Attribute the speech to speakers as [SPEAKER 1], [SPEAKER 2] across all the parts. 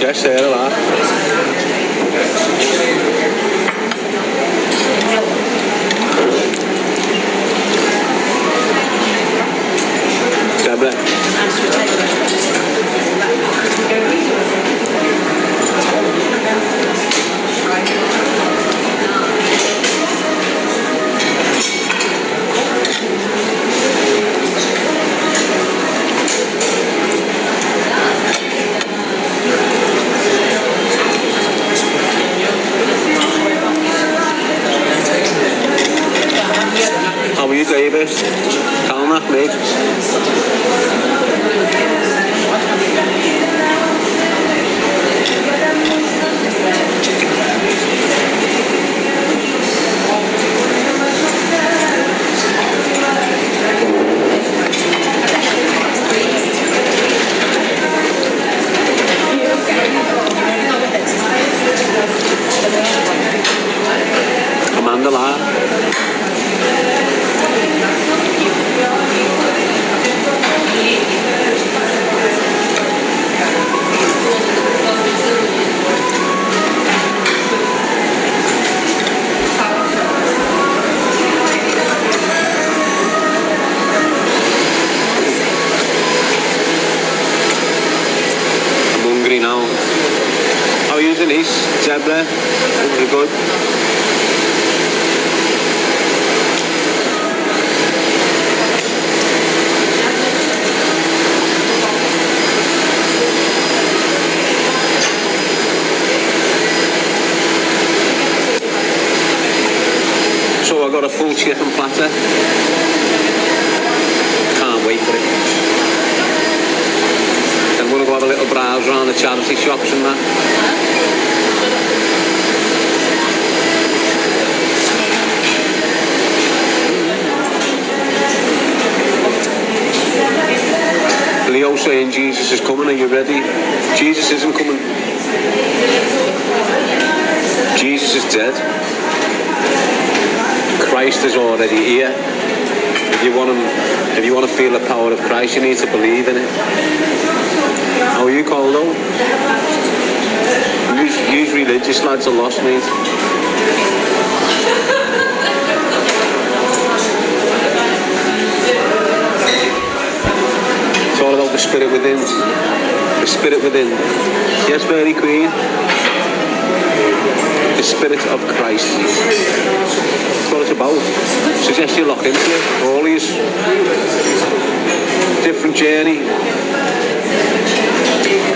[SPEAKER 1] Yes, Sarah, that. Deborah. How are you, David? Calm that, mate. Amanda Lara. Now. How are you, Denise? Zebra? You good? So I got a full chicken platter. Can't wait for it. I'm going to go have a little browse around the charity shops and that. Leo saying Jesus is coming, are you ready? Jesus isn't coming. Jesus is dead. Christ is already here. If you want to feel the power of Christ, you need to believe in it. How are you, Caldo? These religious lads are lost, mate. It's all about the spirit within. The spirit within. Yes, Mary Queen. The spirit of Christ. That's what it's about. Suggest you lock into it. All these different journey.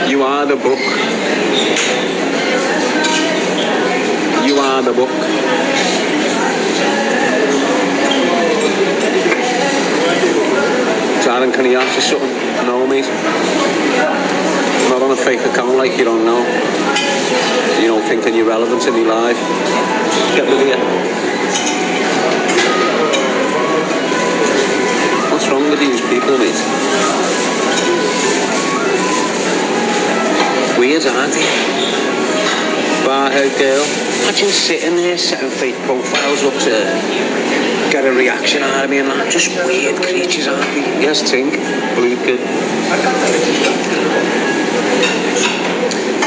[SPEAKER 1] You are the book. You are the book. Darren, can he ask you something? No, mate. Not on a fake account like you don't know. You don't think you're relevant in your life. Get with you. What's wrong with these people, mate? Weird, aren't they? Barhead girl. Imagine sitting there setting fake profiles up to get a reaction out of me and that. Just weird creatures, aren't they? Yes, Tink. Blue kid.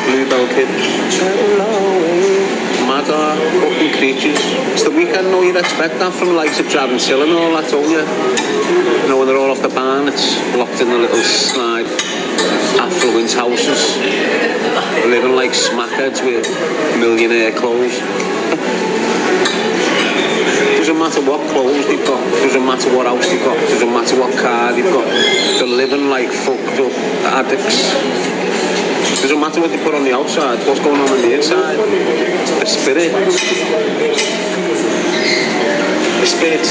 [SPEAKER 1] Bluebell kid. Mad fucking creatures. It's the weekend, no, you'd expect that from the likes of Darren and all that, don't you? You know, when they're all off the barn, it's locked in the little snide affluent houses, living like smackheads with millionaire clothes. Doesn't matter what clothes they've got, doesn't matter what house they've got, doesn't matter what car they've got, they're living like fucked up addicts. Doesn't matter what they put on the outside, what's going on the inside. The spirit. The spirit.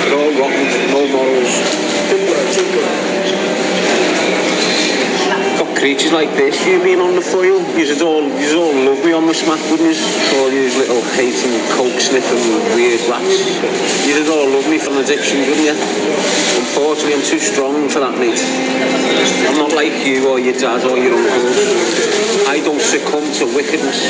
[SPEAKER 1] They're all rotten, no morals. Got creatures like this, you being on the foil, you'd all love me on the smack, wouldn't you? All you little hating, coke sniffing, weird rats. You'd all love me from addiction, wouldn't you? Unfortunately, I'm too strong for that, mate. I'm not like you or your dad or your uncle. I don't succumb to wickedness.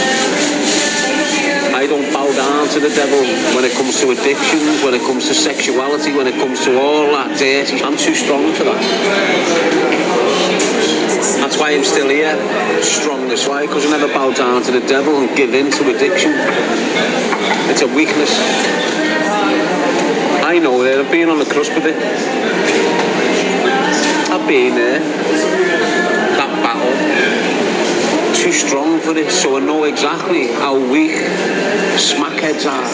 [SPEAKER 1] I don't bow down to the devil when it comes to addictions, when it comes to sexuality, when it comes to all that dirty. I'm too strong for that. why I'm still here, strongest. Why? Because I never bow down to the devil and give in to addiction. It's a weakness. I know that. I've been on the cusp of it. I've been there. That battle. Too strong for it, so I know exactly how weak smackheads are.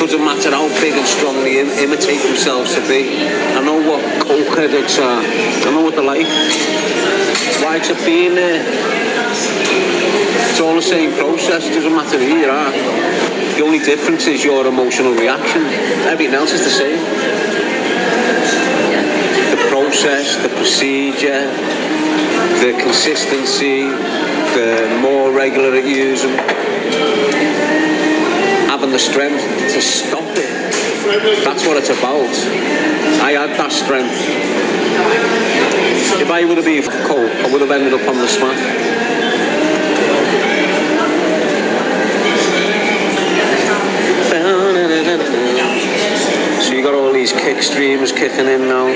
[SPEAKER 1] Doesn't matter how big and strong they imitate themselves to be. I know what coke addicts are. I know what they're like. Why it's being there. It's all the same process. Doesn't matter who you are. The only difference is your emotional reaction. Everything else is the same. The process, the procedure, the consistency, the more regular it use them. Having the strength to stop it. That's what it's about. I had that strength. If I would have been cold, I would have ended up on the smack. So you got all these kick streamers kicking in now,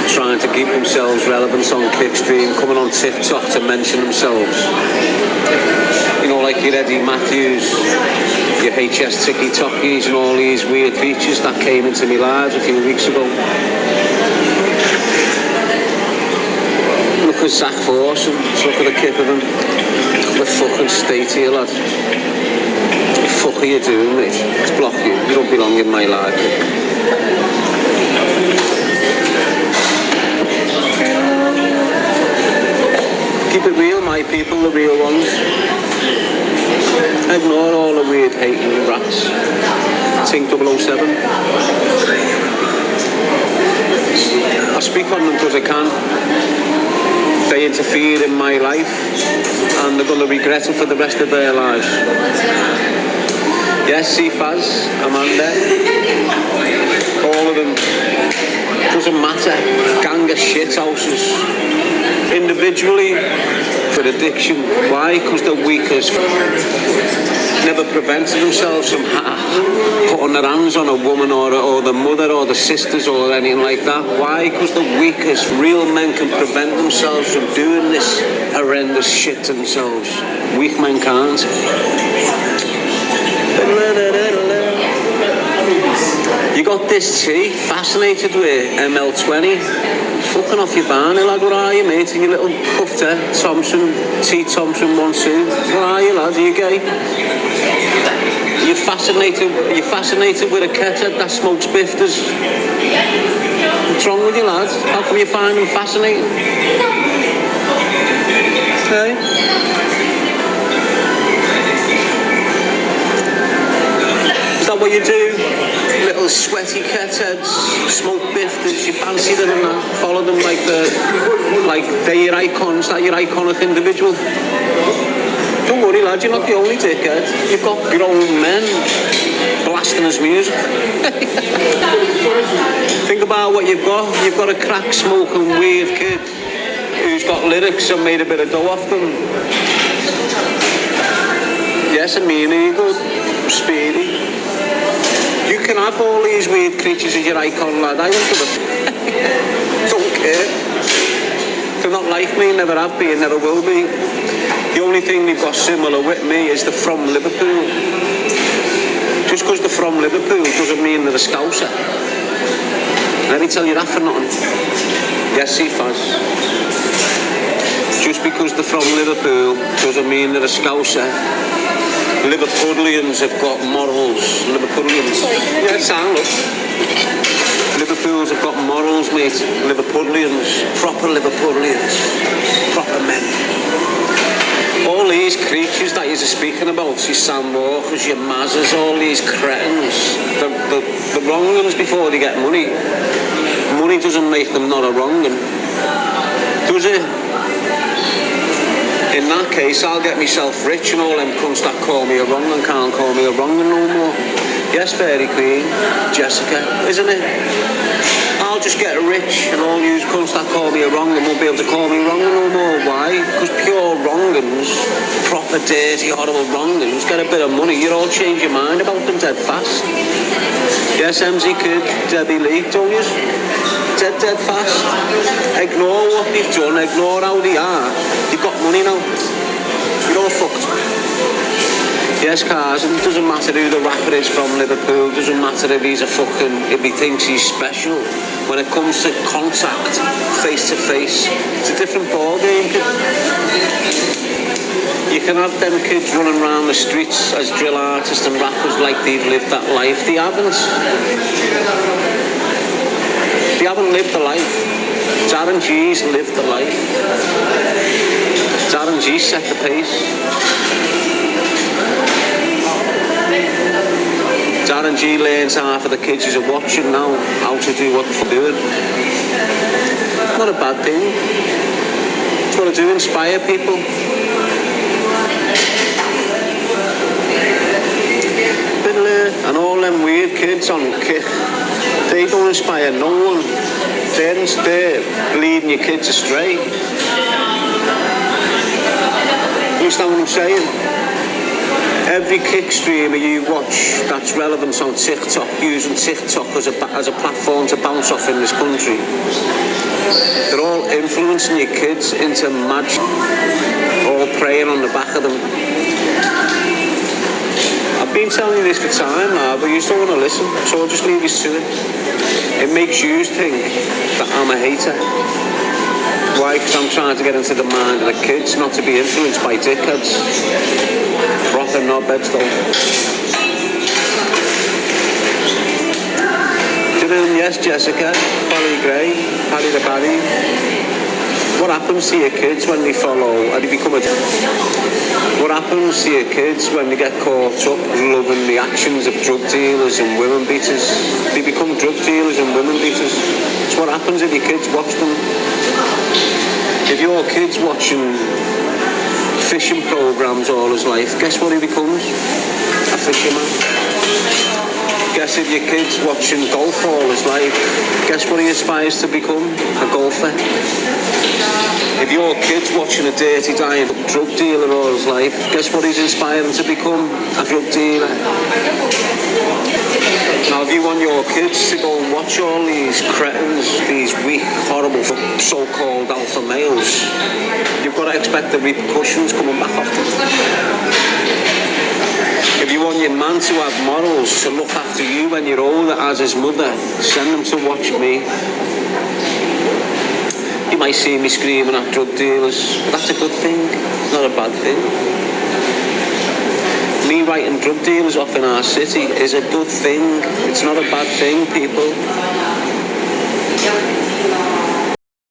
[SPEAKER 1] trying to keep themselves relevant on Kickstream, coming on TikTok to mention themselves. You know, like your Eddie Matthews, your HS Tiki-Tokis and all these weird features that came into my lives a few weeks ago. Look at Zach Forson, look at the kip of him. Look at the fucking state here, lad. What the fuck are you doing, mate? Let's block you. You don't belong in my life. Keep it real, my people, the real ones. Ignore all the weird hating rats. Think 007. I speak on them because I can. They interfere in my life and they're going to regret it for the rest of their lives. Yes, Faz, Amanda, all of them. Doesn't matter. Gang of shithouses. Individually, for addiction. Why? Because they're weakest. Never prevented themselves from putting their hands on a woman or the mother or the sisters or anything like that. Why? Because the weakest. Real men can prevent themselves from doing this horrendous shit to themselves. Weak men can't. You got this T, fascinated with ML20. Fucking off your barney, lad. Where are you, mate? And your little pufter, Thompson, T. Thompson 1-2. Where are you, lad? Are you gay? You're fascinated with a kethead that smokes bifters. What's wrong with you, lad? How come you find them fascinating? Okay. Is that what you do? Little sweaty ketheads, smoke bifters, you fancy them and that, follow them like they're your icons, that your iconic individual. Don't worry, lad, you're not the only dickhead. You've got grown men blasting his music. Think about what you've got. You've got a crack smoking weird kid who's got lyrics and made a bit of dough off them. Yes, I mean, you good, speedy. You can have all these weird creatures as your icon, lad. I don't give a don't care. They're not like me, never have been, never will be. The only thing they've got similar with me is they're from Liverpool. Just because they're from Liverpool doesn't mean they're a Scouser. Let me tell you that for nothing. Yes, Faz. Just because they're from Liverpool doesn't mean they're a Scouser. Liverpudlians have got morals. Liverpudlians. Yeah, sound look. Liverpools have got morals, mate. Liverpudlians. Proper Liverpudlians. Proper men. All these creatures that you're speaking about, your Sam Walkers, your Mazzas, all these cretins, the wrong ones before they get money. Money doesn't make them not a wrong one. Does it? In that case, I'll get myself rich and all them cunts that call me a wrong and can't call me a wrong no more. Yes, Fairy Queen, Jessica, isn't it? I'll just get rich and all you cunts that call me a wrong and won't be able to call me wrong no more. Why? Because pure wrong'uns, proper dirty, horrible wrong'uns, get a bit of money, you'll all change your mind about them dead fast. Yes, MZ Kid, Debbie Lee, don't you? Dead fast. ignore what they've done, ignore how they are. You've got money now. You're all fucked. Yes, cars, and it doesn't matter who the rapper is from Liverpool, doesn't matter if if he thinks he's special. When it comes to contact, face to face, it's a different ballgame. You can have them kids running around the streets as drill artists and rappers like they've lived that life. They haven't. They haven't lived the life. Darren G's lived the life. Darren G set the pace. Darren G learns half of the kids who are watching now how to do what they're doing. Not a bad thing. It's what I do, inspire people. And all them weird kids on kick, they don't inspire no one. They're leading your kids astray. You understand what I'm saying? Every kick streamer you watch that's relevant on TikTok, using TikTok as a platform to bounce off in this country, they're all influencing your kids into magic, all preying on the back of them. I've been telling you this for time now, but you still want to listen, so I'll just leave you to it. It makes you think that I'm a hater. Why? Because I'm trying to get into the mind of the kids, not to be influenced by dickheads. Proper knobheads though. Yes, Jessica, Polly Gray, Paddy the Paddy. What happens to your kids when they follow and they become a... What happens to your kids when they get caught up loving the actions of drug dealers and women beaters? They become drug dealers and women beaters. It's what happens if your kids watch them. If your kid's watching fishing programs all his life, guess what he becomes? A fisherman. Guess if your kid's watching golf all his life, guess what he aspires to become? A golfer. If your kid's watching a dirty, dying drug dealer all his life, guess what he's inspiring to become? A drug dealer. Now, if you want your kids to go and watch all these cretins, these weak, horrible, so-called alpha males, you've got to expect the repercussions coming back off them. If you want your man to have morals, to look after you when you're older as his mother, send them to watch me. You might see me screaming at drug dealers, but that's a good thing. It's not a bad thing. Me writing drug dealers off in our city is a good thing. It's not a bad thing, people.